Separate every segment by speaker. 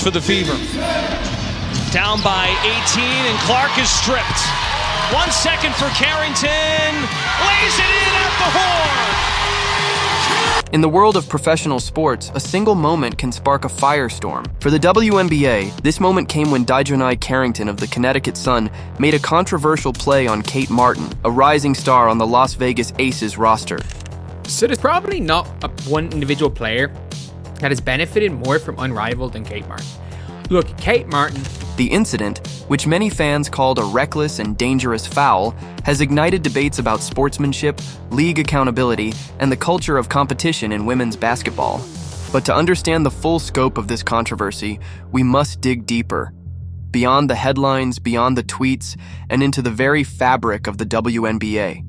Speaker 1: For the Fever. Down by 18, and Clark is stripped. 1 second for Carrington. Lays it in at the horn.
Speaker 2: In the world of professional sports, a single moment can spark a firestorm. For the WNBA, this moment came when Jonae Carrington of the Connecticut Sun made a controversial play on Kate Martin, a rising star on the Las Vegas Aces roster.
Speaker 3: So there's probably not one individual player that has benefited more from Unrivaled than Kate Martin. Look, Kate Martin.
Speaker 2: The incident, which many fans called a reckless and dangerous foul, has ignited debates about sportsmanship, league accountability, and the culture of competition in women's basketball. But to understand the full scope of this controversy, we must dig deeper. Beyond the headlines, beyond the tweets, and into the very fabric of the WNBA.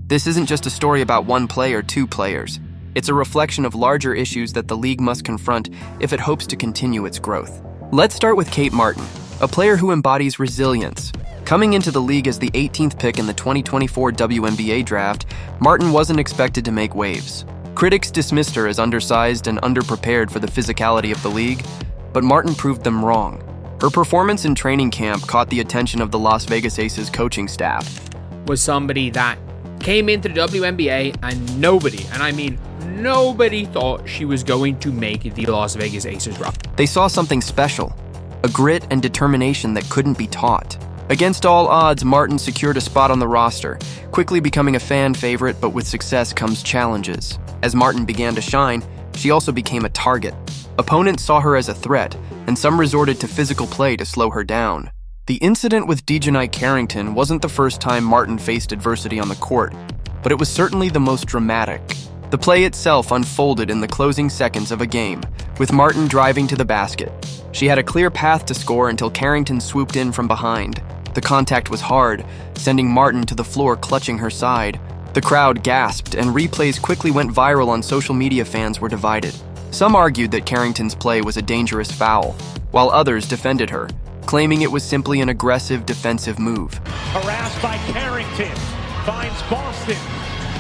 Speaker 2: This isn't just a story about one play or two players. It's a reflection of larger issues that the league must confront if it hopes to continue its growth. Let's start with Kate Martin, a player who embodies resilience. Coming into the league as the 18th pick in the 2024 WNBA draft, Martin wasn't expected to make waves. Critics dismissed her as undersized and underprepared for the physicality of the league, but Martin proved them wrong. Her performance in training camp caught the attention of the Las Vegas Aces coaching staff.
Speaker 3: Was somebody that came into the WNBA and nobody, and I mean nobody, thought she was going to make the Las Vegas Aces roster.
Speaker 2: They saw something special, a grit and determination that couldn't be taught. Against all odds, Martin secured a spot on the roster, quickly becoming a fan favorite, but with success comes challenges. As Martin began to shine, she also became a target. Opponents saw her as a threat, and some resorted to physical play to slow her down. The incident with Jonae Carrington wasn't the first time Martin faced adversity on the court, but it was certainly the most dramatic. The play itself unfolded in the closing seconds of a game, with Martin driving to the basket. She had a clear path to score until Carrington swooped in from behind. The contact was hard, sending Martin to the floor clutching her side. The crowd gasped, and replays quickly went viral on social media. Fans were divided. Some argued that Carrington's play was a dangerous foul, while others defended her, claiming it was simply an aggressive defensive move.
Speaker 4: Harassed by Carrington, finds Boston.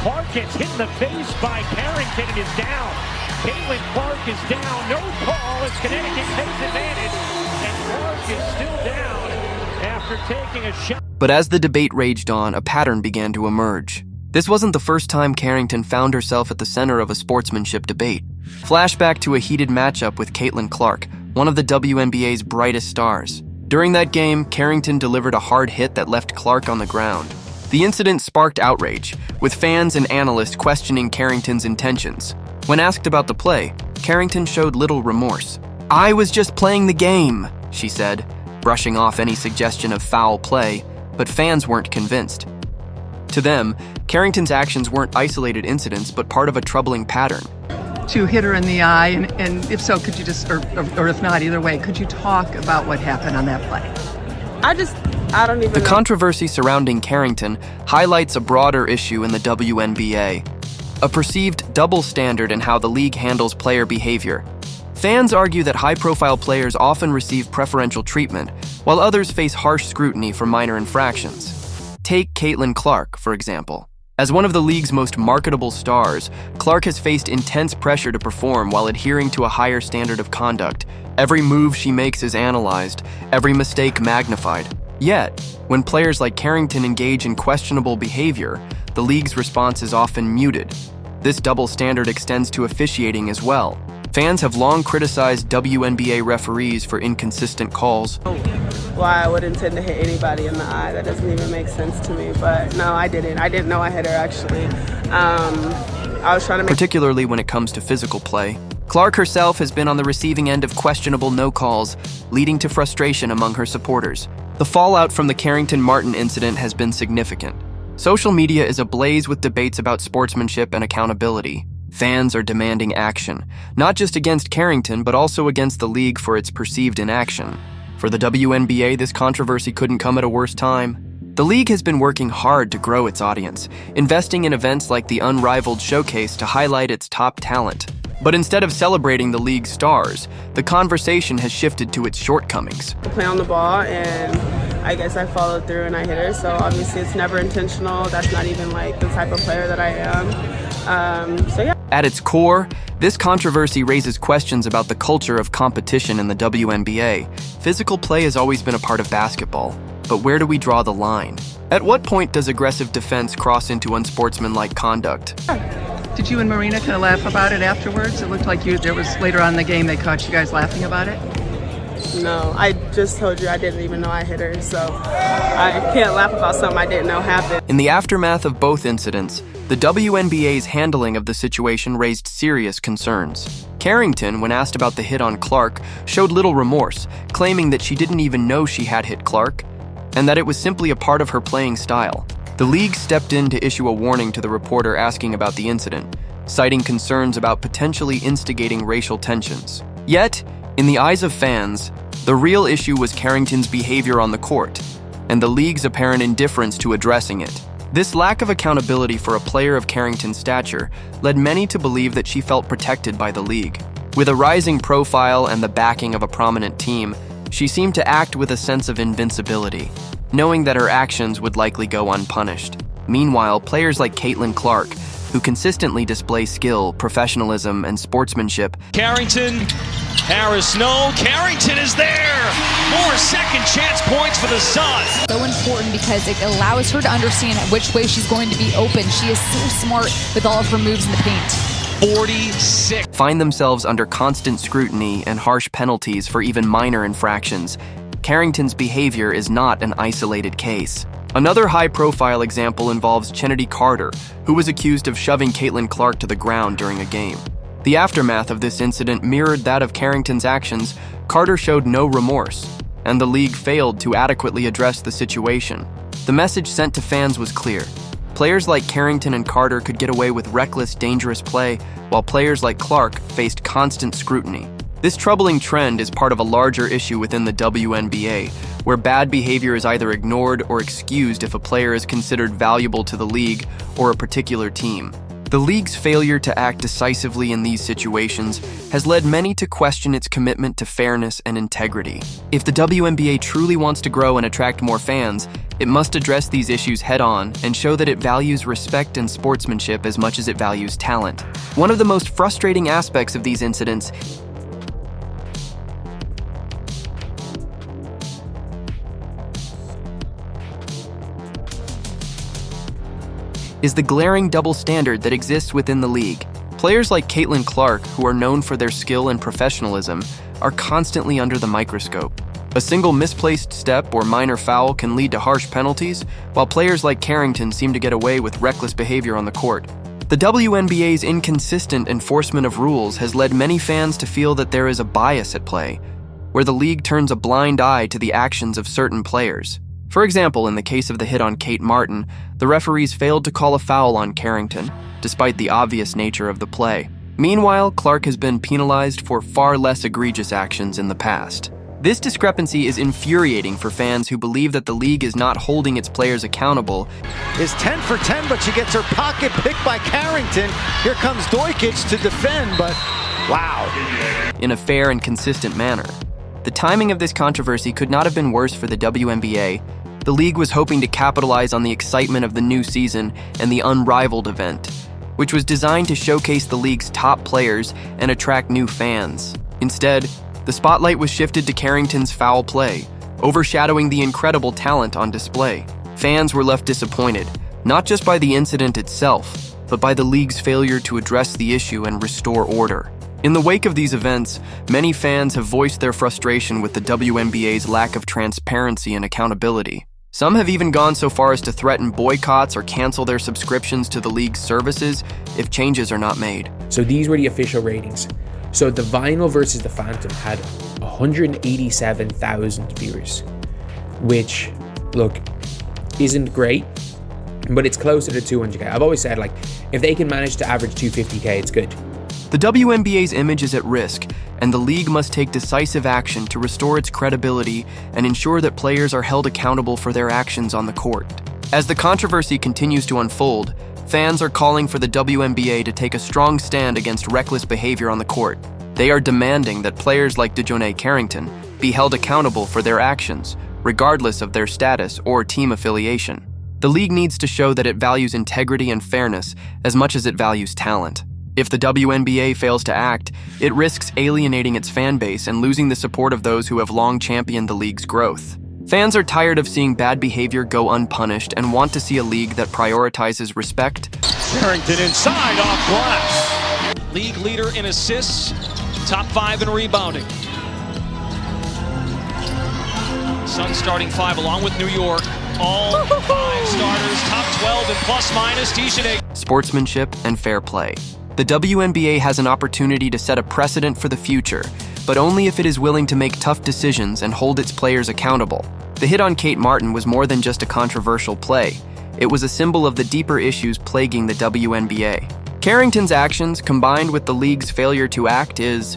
Speaker 4: Clark gets hit in the face by Carrington and is down. Caitlin Clark is down. No call as Connecticut takes advantage. And Clark is still down after taking a shot.
Speaker 2: But as the debate raged on, a pattern began to emerge. This wasn't the first time Carrington found herself at the center of a sportsmanship debate. Flashback to a heated matchup with Caitlin Clark, one of the WNBA's brightest stars. During that game, Carrington delivered a hard hit that left Clark on the ground. The incident sparked outrage, with fans and analysts questioning Carrington's intentions. When asked about the play, Carrington showed little remorse. "I was just playing the game," she said, brushing off any suggestion of foul play, but fans weren't convinced. To them, Carrington's actions weren't isolated incidents, but part of a troubling pattern.
Speaker 5: To hit her in the eye, and if so, could you just, or if not, either way, could you talk about what happened on that play?
Speaker 6: I don't even know.
Speaker 2: The controversy surrounding Carrington highlights a broader issue in the WNBA, a perceived double standard in how the league handles player behavior. Fans argue that high-profile players often receive preferential treatment, while others face harsh scrutiny for minor infractions. Take Caitlin Clark, for example. As one of the league's most marketable stars, Clark has faced intense pressure to perform while adhering to a higher standard of conduct. Every move she makes is analyzed, every mistake magnified. Yet, when players like Carrington engage in questionable behavior, the league's response is often muted. This double standard extends to officiating as well. Fans have long criticized WNBA referees for inconsistent calls.
Speaker 6: Why I would intend to hit anybody in the eye, that doesn't even make sense to me. But no, I didn't. I didn't know I hit her, actually. I was trying to
Speaker 2: particularly when it comes to physical play. Clark herself has been on the receiving end of questionable no calls, leading to frustration among her supporters. The fallout from the Carrington-Martin incident has been significant. Social media is ablaze with debates about sportsmanship and accountability. Fans are demanding action, not just against Carrington, but also against the league for its perceived inaction. For the WNBA, this controversy couldn't come at a worse time. The league has been working hard to grow its audience, investing in events like the Unrivaled Showcase to highlight its top talent. But instead of celebrating the league's stars, the conversation has shifted to its shortcomings.
Speaker 6: I play on the ball, and I guess I followed through and I hit her, so obviously it's never intentional. That's not even like the type of player that I am. So yeah.
Speaker 2: At its core, This controversy raises questions about the culture of competition in the WNBA. Physical play has always been a part of basketball, but where do we draw the line? At what point does aggressive defense cross into unsportsmanlike conduct?
Speaker 5: Did you and Marina kind of laugh about it afterwards? It looked like there was later on in the game they caught you guys laughing about it.
Speaker 6: No, I just told you I didn't even know I hit her, so I can't laugh about something I didn't know happened.
Speaker 2: In the aftermath of both incidents, the WNBA's handling of the situation raised serious concerns. Carrington, when asked about the hit on Clark, showed little remorse, claiming that she didn't even know she had hit Clark, and that it was simply a part of her playing style. The league stepped in to issue a warning to the reporter asking about the incident, citing concerns about potentially instigating racial tensions. Yet, in the eyes of fans, the real issue was Carrington's behavior on the court, and the league's apparent indifference to addressing it. This lack of accountability for a player of Carrington's stature led many to believe that she felt protected by the league. With a rising profile and the backing of a prominent team, she seemed to act with a sense of invincibility, knowing that her actions would likely go unpunished. Meanwhile, players like Caitlin Clark, who consistently display skill, professionalism, and sportsmanship.
Speaker 1: Carrington, Harris, no. Carrington is there. More second chance points for the Suns.
Speaker 7: So important because it allows her to understand which way she's going to be open. She is so smart with all of her moves in the paint.
Speaker 1: 46.
Speaker 2: Find themselves under constant scrutiny and harsh penalties for even minor infractions. Carrington's behavior is not an isolated case. Another high-profile example involves Jonae Carter, who was accused of shoving Caitlin Clark to the ground during a game. The aftermath of this incident mirrored that of Carrington's actions. Carter showed no remorse, and the league failed to adequately address the situation. The message sent to fans was clear. Players like Carrington and Carter could get away with reckless, dangerous play, while players like Clark faced constant scrutiny. This troubling trend is part of a larger issue within the WNBA, where bad behavior is either ignored or excused if a player is considered valuable to the league or a particular team. The league's failure to act decisively in these situations has led many to question its commitment to fairness and integrity. If the WNBA truly wants to grow and attract more fans, it must address these issues head-on and show that it values respect and sportsmanship as much as it values talent. One of the most frustrating aspects of these incidents is the glaring double standard that exists within the league. Players like Caitlin Clark, who are known for their skill and professionalism, are constantly under the microscope. A single misplaced step or minor foul can lead to harsh penalties, while players like Carrington seem to get away with reckless behavior on the court. The WNBA's inconsistent enforcement of rules has led many fans to feel that there is a bias at play, where the league turns a blind eye to the actions of certain players. For example, in the case of the hit on Kate Martin, the referees failed to call a foul on Carrington, despite the obvious nature of the play. Meanwhile, Clark has been penalized for far less egregious actions in the past. This discrepancy is infuriating for fans who believe that the league is not holding its players accountable.
Speaker 8: Is 10 for 10, but she gets her pocket picked by Carrington. Here comes Dojkic to defend, but wow.
Speaker 2: In a fair and consistent manner. The timing of this controversy could not have been worse for the WNBA. The league was hoping to capitalize on the excitement of the new season and the unrivaled event, which was designed to showcase the league's top players and attract new fans. Instead, the spotlight was shifted to Carrington's foul play, overshadowing the incredible talent on display. Fans were left disappointed, not just by the incident itself, but by the league's failure to address the issue and restore order. In the wake of these events, many fans have voiced their frustration with the WNBA's lack of transparency and accountability. Some have even gone so far as to threaten boycotts or cancel their subscriptions to the league's services if changes are not made.
Speaker 3: So these were the official ratings. So the Vinyl versus the Phantom had 187,000 viewers, which, look, isn't great, but it's closer to 200k. I've always said, like, if they can manage to average 250k, it's good.
Speaker 2: The WNBA's image is at risk, and the league must take decisive action to restore its credibility and ensure that players are held accountable for their actions on the court. As the controversy continues to unfold, fans are calling for the WNBA to take a strong stand against reckless behavior on the court. They are demanding that players like Jonae Carrington be held accountable for their actions, regardless of their status or team affiliation. The league needs to show that it values integrity and fairness as much as it values talent. If the WNBA fails to act, it risks alienating its fan base and losing the support of those who have long championed the league's growth. Fans are tired of seeing bad behavior go unpunished and want to see a league that prioritizes respect.
Speaker 4: Carrington inside off glass.
Speaker 1: League leader in assists, top 5 in rebounding. Suns starting 5 along with New York. All 5 starters, top 12 in plus minus. Jonae.
Speaker 2: Sportsmanship and fair play. The WNBA has an opportunity to set a precedent for the future, but only if it is willing to make tough decisions and hold its players accountable. The hit on Kate Martin was more than just a controversial play. It was a symbol of the deeper issues plaguing the WNBA. Carrington's actions, combined with the league's failure to act, is